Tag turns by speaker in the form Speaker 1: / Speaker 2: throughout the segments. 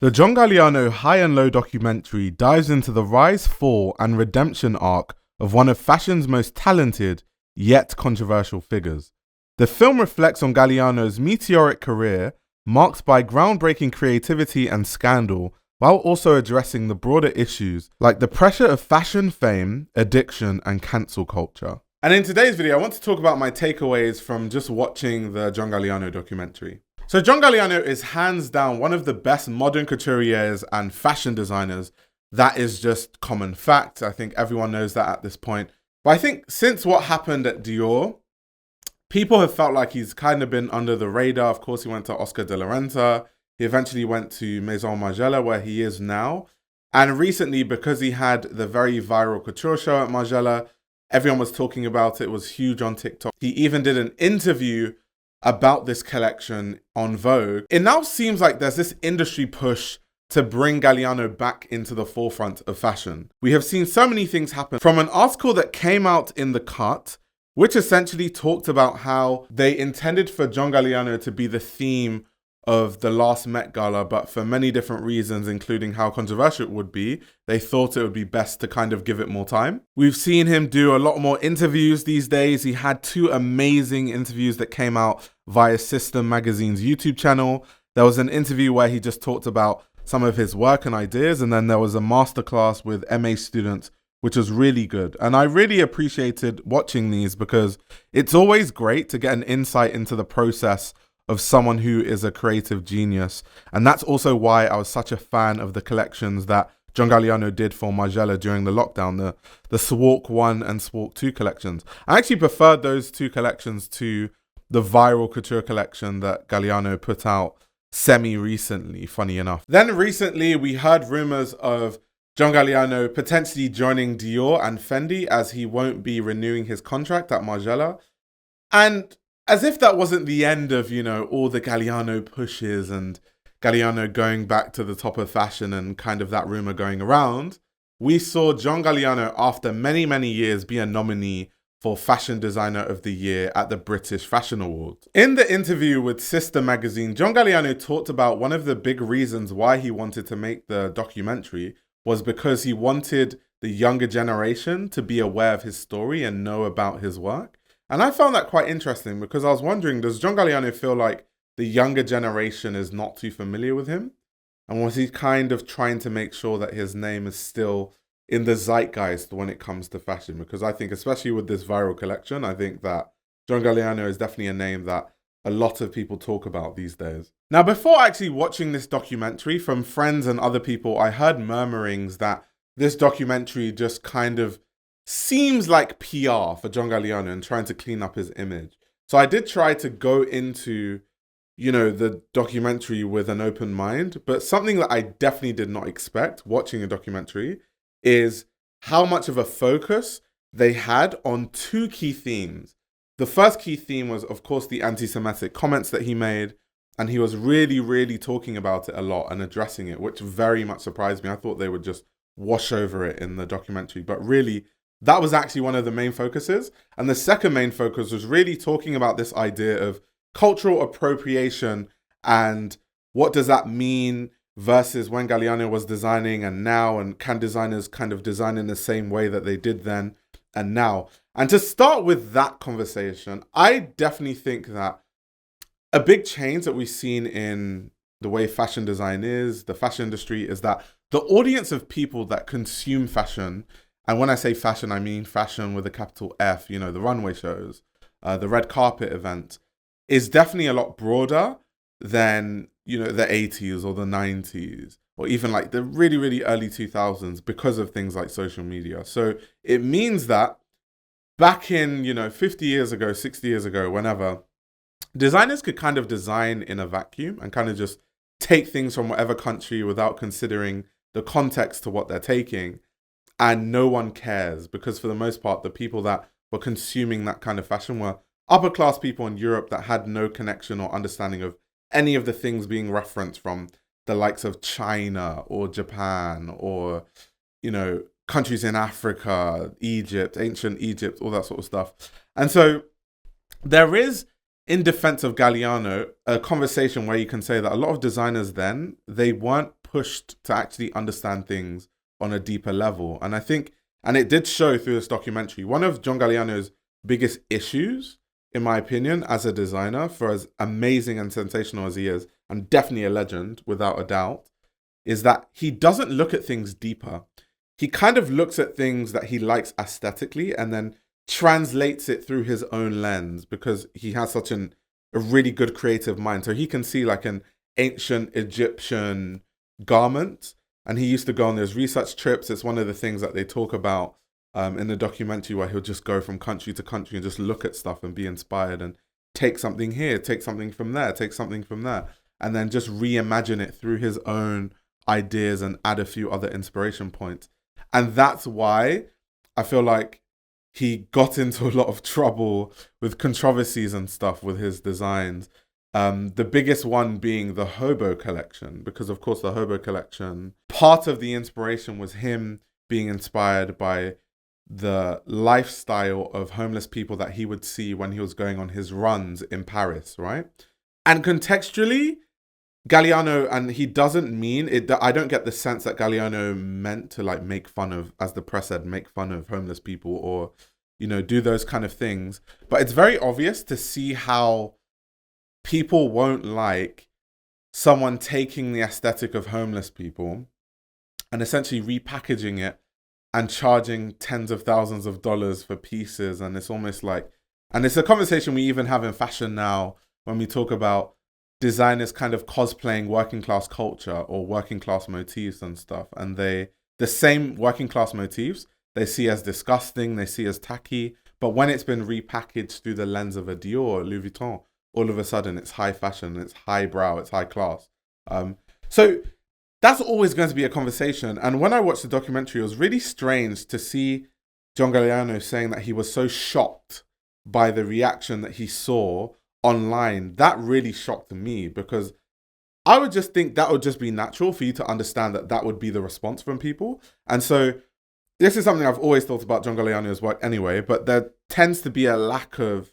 Speaker 1: The John Galliano High and Low documentary dives into the rise, fall, and redemption arc of one of fashion's most talented, yet controversial figures. The film reflects on Galliano's meteoric career, marked by groundbreaking creativity and scandal, while also addressing the broader issues like the pressure of fashion fame, addiction, and cancel culture. And in today's video, I want to talk about my takeaways from just watching the John Galliano documentary. So John Galliano is hands down one of the best modern couturiers and fashion designers. That is just common fact. I think everyone knows that at this point. But I think since what happened at Dior, people have felt like he's kind of been under the radar. Of course, he went to Oscar de la Renta. He eventually went to Maison Margiela, where he is now. And recently, because he had the very viral couture show at Margiela, everyone was talking about it. It was huge on TikTok. He even did an interview about this collection on Vogue. It now seems like there's this industry push to bring Galliano back into the forefront of fashion. We have seen so many things happen, from an article that came out in The Cut, which essentially talked about how they intended for John Galliano to be the theme of the last Met Gala, but for many different reasons, including how controversial it would be, they thought it would be best to kind of give it more time. We've seen him do a lot more interviews these days. He had 2 amazing interviews that came out via System Magazine's YouTube channel. There was an interview where he just talked about some of his work and ideas, and then there was a masterclass with MA students, which was really good. And I really appreciated watching these because it's always great to get an insight into the process of someone who is a creative genius. And that's also why I was such a fan of the collections that John Galliano did for Margiela during the lockdown, the Swalk 1 and Swalk 2 collections. I actually preferred those 2 collections to the viral couture collection that Galliano put out semi-recently, funny enough. Then recently, we heard rumors of John Galliano potentially joining Dior and Fendi, as he won't be renewing his contract at Margiela. And as if that wasn't the end of, all the Galliano pushes and Galliano going back to the top of fashion and kind of that rumor going around, we saw John Galliano, after many, many years, be a nominee for Fashion Designer of the Year at the British Fashion Awards. In the interview with Sister Magazine, John Galliano talked about one of the big reasons why he wanted to make the documentary was because he wanted the younger generation to be aware of his story and know about his work. And I found that quite interesting because I was wondering, does John Galliano feel like the younger generation is not too familiar with him? And was he kind of trying to make sure that his name is still in the zeitgeist when it comes to fashion? Because I think, especially with this viral collection, I think that John Galliano is definitely a name that a lot of people talk about these days. Now, before actually watching this documentary, from friends and other people, I heard murmurings that this documentary just kind of seems like PR for John Galliano and trying to clean up his image. So I did try to go into, the documentary with an open mind, but something that I definitely did not expect watching a documentary is how much of a focus they had on 2 key themes. The first key theme was, of course, the anti-Semitic comments that he made, and he was really, really talking about it a lot and addressing it, which very much surprised me. I thought they would just wash over it in the documentary, but really, that was actually one of the main focuses. And the second main focus was really talking about this idea of cultural appropriation and what does that mean versus when Galliano was designing and now, and can designers kind of design in the same way that they did then and now. And to start with that conversation, I definitely think that a big change that we've seen in the way fashion design is, the fashion industry, is that the audience of people that consume fashion, and when I say fashion, I mean fashion with a capital F, the runway shows, the red carpet event, is definitely a lot broader than, the 80s or the 90s, or even like the really, really early 2000s, because of things like social media. So it means that back in, 50 years ago, 60 years ago, whenever, designers could kind of design in a vacuum and kind of just take things from whatever country without considering the context to what they're taking. And no one cares, because for the most part, the people that were consuming that kind of fashion were upper class people in Europe that had no connection or understanding of any of the things being referenced from the likes of China or Japan or, countries in Africa, Egypt, ancient Egypt, all that sort of stuff. And so there is, in defense of Galliano, a conversation where you can say that a lot of designers then, they weren't pushed to actually understand things on a deeper level. And I think, and it did show through this documentary, one of John Galliano's biggest issues, in my opinion, as a designer, for as amazing and sensational as he is, and definitely a legend without a doubt, is that he doesn't look at things deeper. He kind of looks at things that he likes aesthetically and then translates it through his own lens, because he has such a really good creative mind. So he can see like an ancient Egyptian garment, and he used to go on those research trips. It's one of the things that they talk about in the documentary, where he'll just go from country to country and just look at stuff and be inspired and take something here, take something from there, take something from there, and then just reimagine it through his own ideas and add a few other inspiration points. And that's why I feel like he got into a lot of trouble with controversies and stuff with his designs. The biggest one being the Hobo collection, because of course the Hobo collection, part of the inspiration was him being inspired by the lifestyle of homeless people that he would see when he was going on his runs in Paris, right? And contextually, Galliano, and he doesn't mean it, I don't get the sense that Galliano meant to like make fun of, as the press said, make fun of homeless people or, you know, do those kind of things. But it's very obvious to see how people won't like someone taking the aesthetic of homeless people and essentially repackaging it and charging tens of thousands of dollars for pieces. And it's almost like, and it's a conversation we even have in fashion now when we talk about designers kind of cosplaying working class culture or working class motifs and stuff. And the same working class motifs, they see as disgusting, they see as tacky. But when it's been repackaged through the lens of a Dior, Louis Vuitton, all of a sudden it's high fashion, it's highbrow, it's high class. So that's always going to be a conversation. And when I watched the documentary, it was really strange to see John Galliano saying that he was so shocked by the reaction that he saw online. That really shocked me, because I would just think that would just be natural for you to understand that that would be the response from people. And so this is something I've always thought about John Galliano's work anyway, but there tends to be a lack of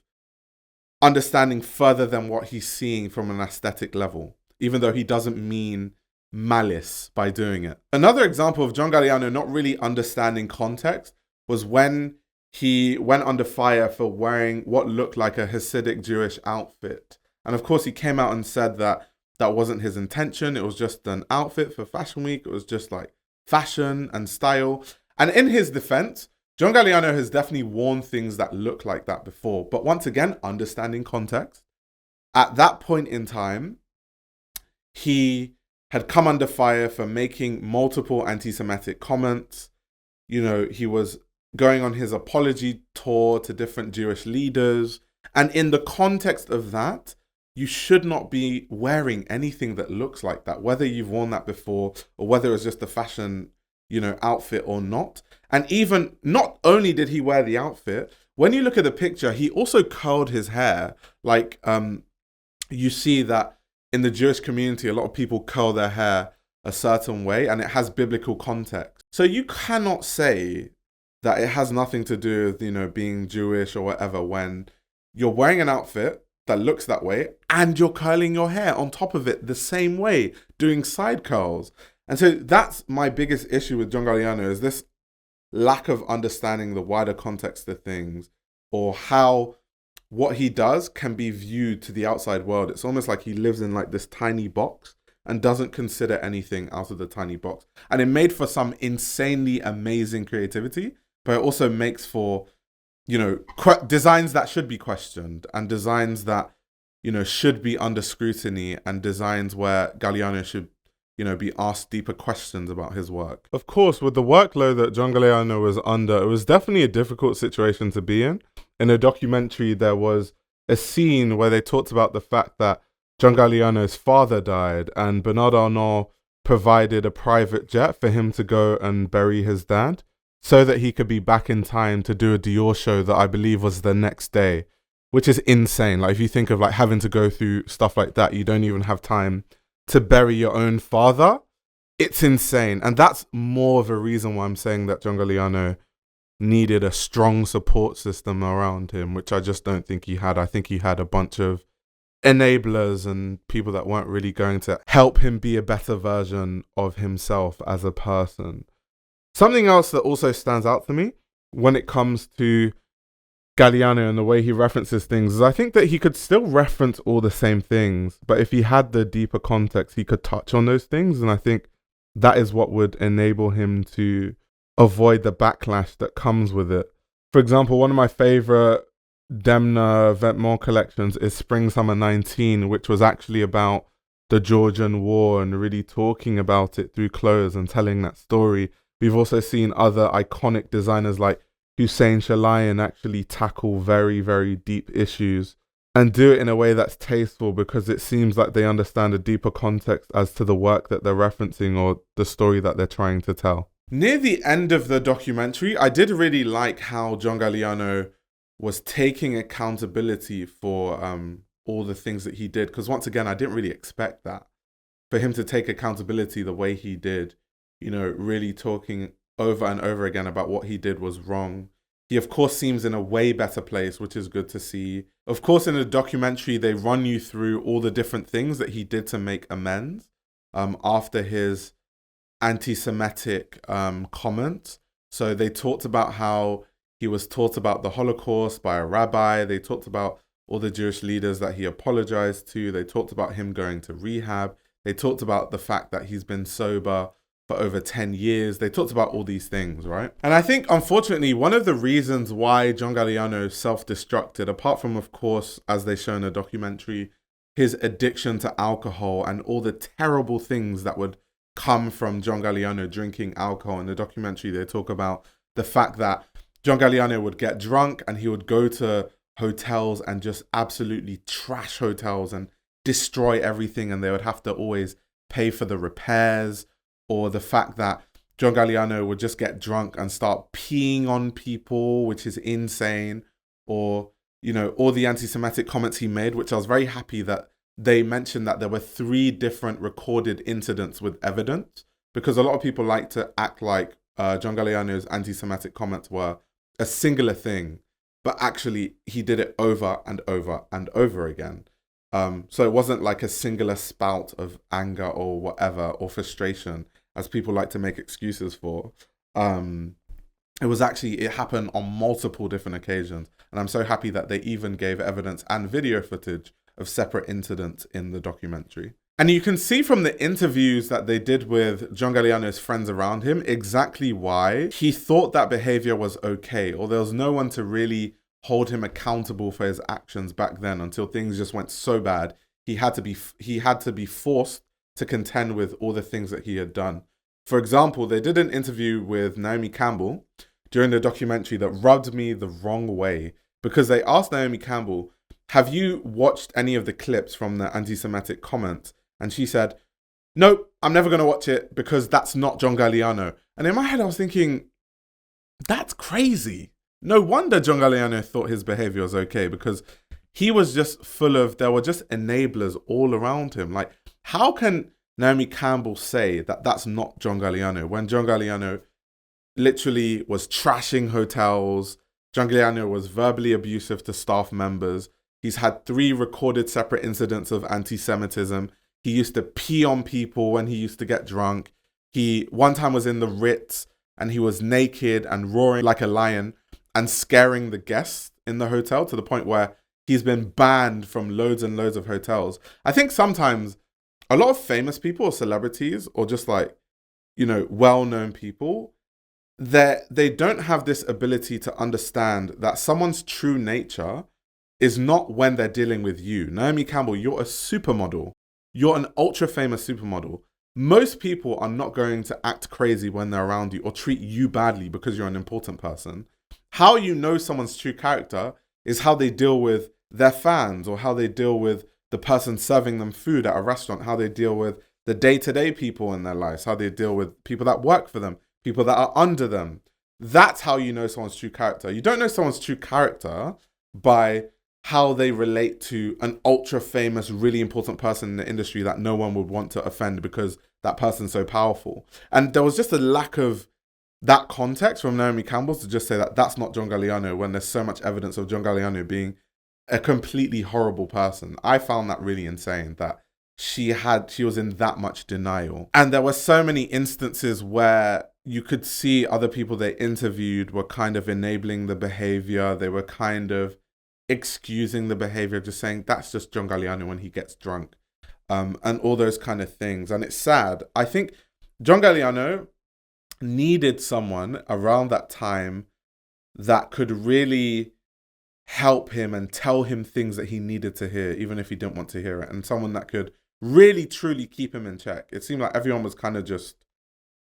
Speaker 1: understanding further than what he's seeing from an aesthetic level, even though he doesn't mean malice by doing it. Another example of John Galliano not really understanding context was when he went under fire for wearing what looked like a Hasidic Jewish outfit. And of course, he came out and said that that wasn't his intention. It was just an outfit for Fashion Week. It was just like fashion and style. And in his defense, John Galliano has definitely worn things that look like that before. But once again, understanding context. At that point in time, he had come under fire for making multiple anti-Semitic comments. You know, he was going on his apology tour to different Jewish leaders. And in the context of that, you should not be wearing anything that looks like that, whether you've worn that before or whether it's just a fashion, you know, outfit or not. And even not only did he wear the outfit, when you look at the picture, he also curled his hair. Like, you see that in the Jewish community, a lot of people curl their hair a certain way, and it has biblical context. So you cannot say that it has nothing to do with, you know, being Jewish or whatever when you're wearing an outfit that looks that way and you're curling your hair on top of it the same way, doing side curls. And so that's my biggest issue with John Galliano, is this lack of understanding the wider context of things, or how what he does can be viewed to the outside world. It's almost like he lives in like this tiny box and doesn't consider anything out of the tiny box. And it made for some insanely amazing creativity, but it also makes for, you know, designs that should be questioned, and designs that, you know, should be under scrutiny, and designs where Galliano should, you know, be asked deeper questions about his work. Of course, with the workload that John Galliano was under, it was definitely a difficult situation to be in. In a documentary, there was a scene where they talked about the fact that John Galliano's father died, and Bernard Arnault provided a private jet for him to go and bury his dad, so that he could be back in time to do a Dior show that I believe was the next day, which is insane. Like, if you think of like having to go through stuff like that, you don't even have time to bury your own father. It's insane. And that's more of a reason why I'm saying that John Galliano needed a strong support system around him, which I just don't think he had. I think he had a bunch of enablers and people that weren't really going to help him be a better version of himself as a person. Something else that also stands out to me when it comes to Galliano and the way he references things is I think that he could still reference all the same things, but if he had the deeper context, he could touch on those things. And I think that is what would enable him to avoid the backlash that comes with it. For example, one of my favorite Demna Vetements collections is Spring Summer 19, which was actually about the Georgian War and really talking about it through clothes and telling that story. We've also seen other iconic designers like Hussein Chalayan actually tackle very, very deep issues and do it in a way that's tasteful because it seems like they understand a deeper context as to the work that they're referencing or the story that they're trying to tell. Near the end of the documentary, I did really like how John Galliano was taking accountability for all the things that he did. Because once again, I didn't really expect that. For him to take accountability the way he did, you know, really talking over and over again about what he did was wrong. He, of course, seems in a way better place, which is good to see. Of course, in the documentary, they run you through all the different things that he did to make amends after his anti-Semitic comment. So they talked about how he was taught about the Holocaust by a rabbi. They talked about all the Jewish leaders that he apologized to. They talked about him going to rehab. They talked about the fact that he's been sober for over 10 years. They talked about all these things, right? And I think, unfortunately, one of the reasons why John Galliano self-destructed, apart from, of course, as they show in the documentary, his addiction to alcohol and all the terrible things that would come from John Galliano drinking alcohol. In the documentary, they talk about the fact that John Galliano would get drunk and he would go to hotels and just absolutely trash hotels and destroy everything, and they would have to always pay for the repairs. Or the fact that John Galliano would just get drunk and start peeing on people, which is insane. Or, you know, all the anti-Semitic comments he made, which I was very happy that they mentioned that there were 3 different recorded incidents with evidence, because a lot of people like to act like John Galliano's anti-Semitic comments were a singular thing, but actually he did it over and over and over again. So it wasn't like a singular spout of anger or whatever, or frustration, as people like to make excuses for. It happened on multiple different occasions. And I'm so happy that they even gave evidence and video footage of separate incidents in the documentary. And you can see from the interviews that they did with John Galliano's friends around him exactly why he thought that behavior was okay, or there was no one to really hold him accountable for his actions back then until things just went so bad. He had to be forced to contend with all the things that he had done. For example, they did an interview with Naomi Campbell during the documentary that rubbed me the wrong way, because they asked Naomi Campbell, have you watched any of the clips from the anti-Semitic comments? And she said, nope, I'm never going to watch it because that's not John Galliano. And in my head, I was thinking, that's crazy. No wonder John Galliano thought his behavior was okay, because he was just there were just enablers all around him. Like, how can Naomi Campbell say that that's not John Galliano when John Galliano literally was trashing hotels? John Galliano was verbally abusive to staff members. He's had 3 recorded separate incidents of anti-Semitism. He used to pee on people when he used to get drunk. He one time was in the Ritz and he was naked and roaring like a lion and scaring the guests in the hotel to the point where he's been banned from loads and loads of hotels. I think sometimes a lot of famous people or celebrities or just like, you know, well-known people, they don't have this ability to understand that someone's true nature is not when they're dealing with you. Naomi Campbell, you're a supermodel. You're an ultra-famous supermodel. Most people are not going to act crazy when they're around you or treat you badly because you're an important person. How you know someone's true character is how they deal with their fans, or how they deal with the person serving them food at a restaurant, how they deal with the day-to-day people in their lives, how they deal with people that work for them, people that are under them. That's how you know someone's true character. You don't know someone's true character by how they relate to an ultra-famous, really important person in the industry that no one would want to offend because that person's so powerful. And there was just a lack of that context from Naomi Campbell to just say that that's not John Galliano when there's so much evidence of John Galliano being a completely horrible person. I found that really insane that she was in that much denial. And there were so many instances where you could see other people they interviewed were kind of enabling the behavior. They were kind of excusing the behavior, just saying that's just John Galliano when he gets drunk, and all those kind of things. And it's sad. I think John Galliano needed someone around that time that could really help him and tell him things that he needed to hear, even if he didn't want to hear it, and someone that could really truly keep him in check. It seemed like everyone was kind of just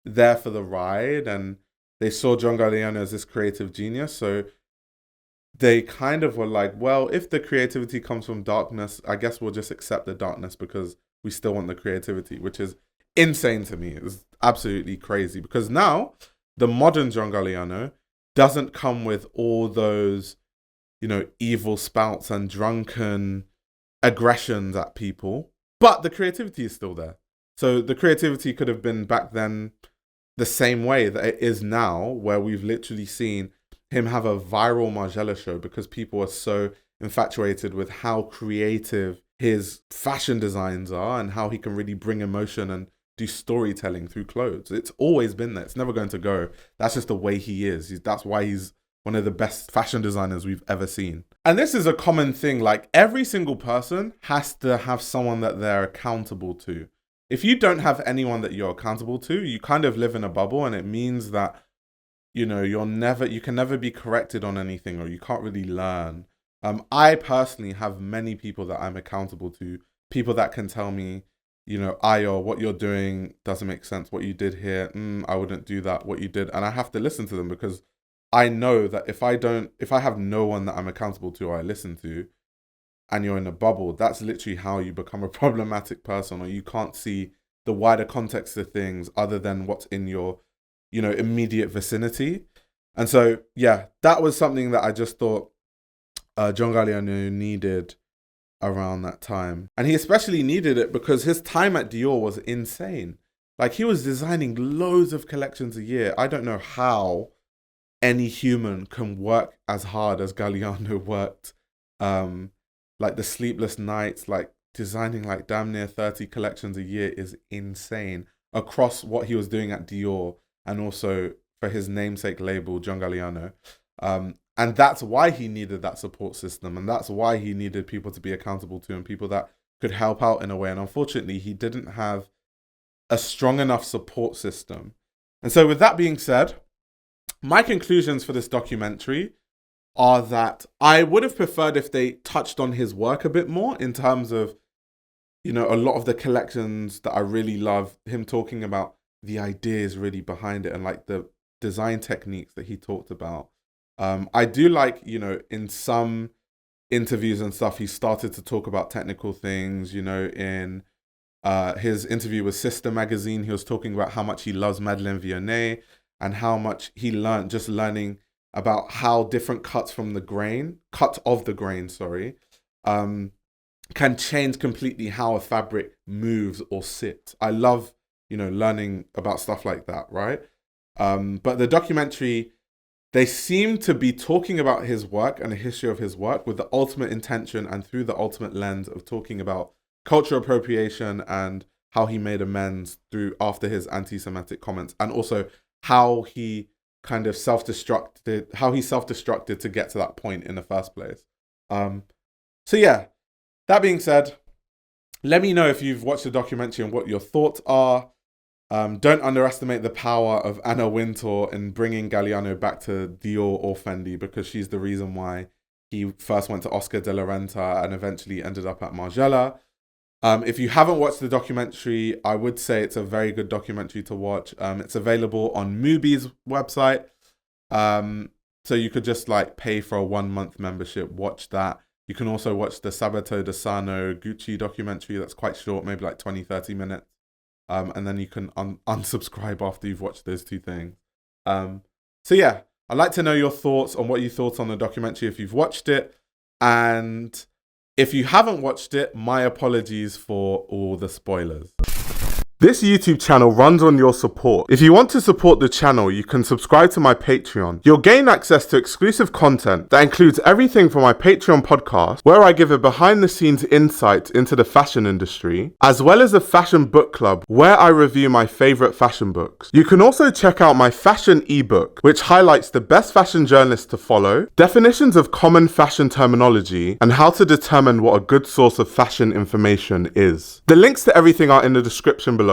Speaker 1: there for the ride, and they saw John Galliano as this creative genius, so they kind of were like, well, if the creativity comes from darkness, I guess we'll just accept the darkness because we still want the creativity, which is insane to me. It's absolutely crazy, because now the modern John Galliano doesn't come with all those, evil spouts and drunken aggressions at people, but the creativity is still there. So the creativity could have been back then the same way that it is now, where we've literally seen him have a viral Margiela show because people are so infatuated with how creative his fashion designs are and how he can really bring emotion and do storytelling through clothes. It's always been there. It's never going to go. That's just the way he is. That's why he's one of the best fashion designers we've ever seen. And this is a common thing. Like, every single person has to have someone that they're accountable to. If you don't have anyone that you're accountable to, you kind of live in a bubble, and it means that, you can never be corrected on anything, or you can't really learn. I personally have many people that I'm accountable to, people that can tell me, Ayo, what you're doing doesn't make sense. What you did here, I wouldn't do that. What you did, and I have to listen to them, because I know that if I have no one that I'm accountable to or I listen to, and you're in a bubble, that's literally how you become a problematic person, or you can't see the wider context of things other than what's in your, immediate vicinity. And so, yeah, that was something that I just thought John Galliano needed around that time. And he especially needed it because his time at Dior was insane. Like, he was designing loads of collections a year. I don't know how any human can work as hard as Galliano worked. Like, the sleepless nights, like designing like damn near 30 collections a year is insane across what he was doing at Dior and also for his namesake label, John Galliano. And that's why he needed that support system, and that's why he needed people to be accountable to and people that could help out in a way. And unfortunately, he didn't have a strong enough support system. And so with that being said, my conclusions for this documentary are that I would have preferred if they touched on his work a bit more in terms of, a lot of the collections that I really love, him talking about the ideas really behind it and like the design techniques that he talked about. I do like, in some interviews and stuff, he started to talk about technical things, in his interview with Sister Magazine, he was talking about how much he loves Madeleine Vionnet and how much he learned just learning about how different cuts of the grain, can change completely how a fabric moves or sits. I love, learning about stuff like that, right? But the documentary, they seem to be talking about his work and the history of his work with the ultimate intention and through the ultimate lens of talking about cultural appropriation and how he made amends after his anti-Semitic comments, and also how he kind of self-destructed to get to that point in the first place. So yeah, that being said, let me know if you've watched the documentary and what your thoughts are. Don't underestimate the power of Anna Wintour in bringing Galliano back to Dior or Fendi, because she's the reason why he first went to Oscar de la Renta and eventually ended up at Margiela. If you haven't watched the documentary, I would say it's a very good documentary to watch. It's available on Mubi's website. So you could just pay for a 1-month membership, watch that. You can also watch the Sabato de Sano Gucci documentary that's quite short, maybe 20-30 minutes. And then you can unsubscribe after you've watched those two things. So yeah, I'd like to know your thoughts on what you thought on the documentary if you've watched it. And if you haven't watched it, my apologies for all the spoilers. This YouTube channel runs on your support. If you want to support the channel, you can subscribe to my Patreon. You'll gain access to exclusive content that includes everything from my Patreon podcast, where I give a behind-the-scenes insight into the fashion industry, as well as a fashion book club, where I review my favorite fashion books. You can also check out my fashion ebook, which highlights the best fashion journalists to follow, definitions of common fashion terminology, and how to determine what a good source of fashion information is. The links to everything are in the description below.